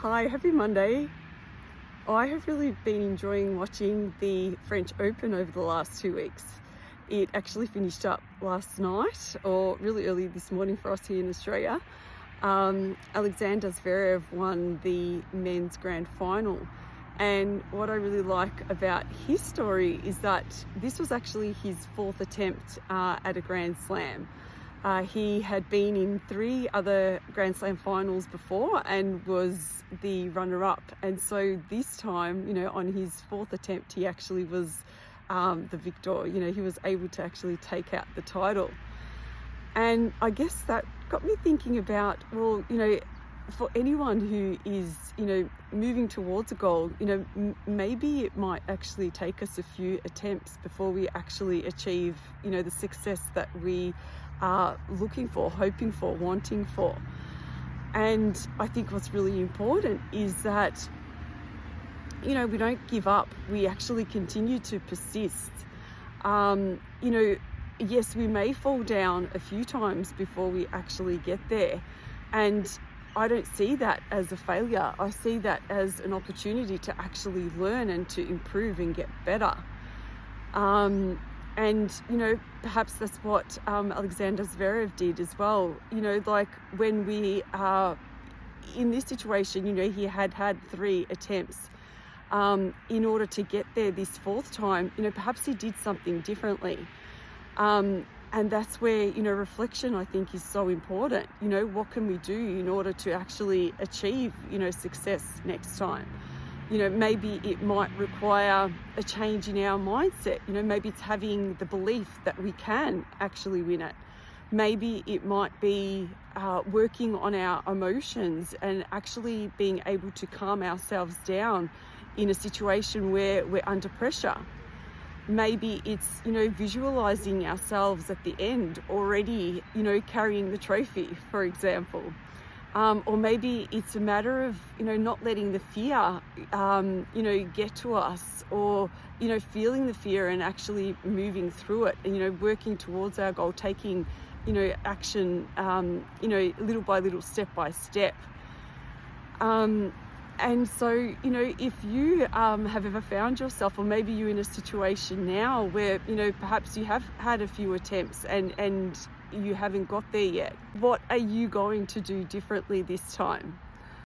Hi, happy Monday. I have really been enjoying watching the French Open over the last 2 weeks. It actually finished up last night, or really early this morning for us here in Australia. Alexander Zverev won the men's grand final. And what I really like about his story is that this was actually his fourth attempt at a Grand Slam. He had been in 3 other Grand Slam finals before and was the runner-up. And so this time, on his fourth attempt, he actually was the victor. He was able to actually take out the title. And I guess that got me thinking about, for anyone who is, moving towards a goal, maybe it might actually take us a few attempts before we actually achieve, the success that we are looking for, hoping for, wanting for. And I think what's really important is that, we don't give up. We actually continue to persist. Yes, we may fall down a few times before we actually get there. And I don't see that as a failure. I see that as an opportunity to actually learn and to improve and get better. Perhaps that's what Alexander Zverev did as well. Like when we are in this situation, he had 3 attempts in order to get there this fourth time. Perhaps he did something differently. And that's where, reflection, I think, is so important. What can we do in order to actually achieve, success next time? Maybe it might require a change in our mindset. Maybe it's having the belief that we can actually win it. Maybe it might be working on our emotions and actually being able to calm ourselves down in a situation where we're under pressure. Maybe it's, visualizing ourselves at the end already, carrying the trophy, for example. Or maybe it's a matter of, not letting the fear, get to us, or, feeling the fear and actually moving through it and, working towards our goal, taking, action, little by little, step by step. And so, if you have ever found yourself, or maybe you're in a situation now where, perhaps you have had a few attempts and you haven't got there yet, what are you going to do differently this time?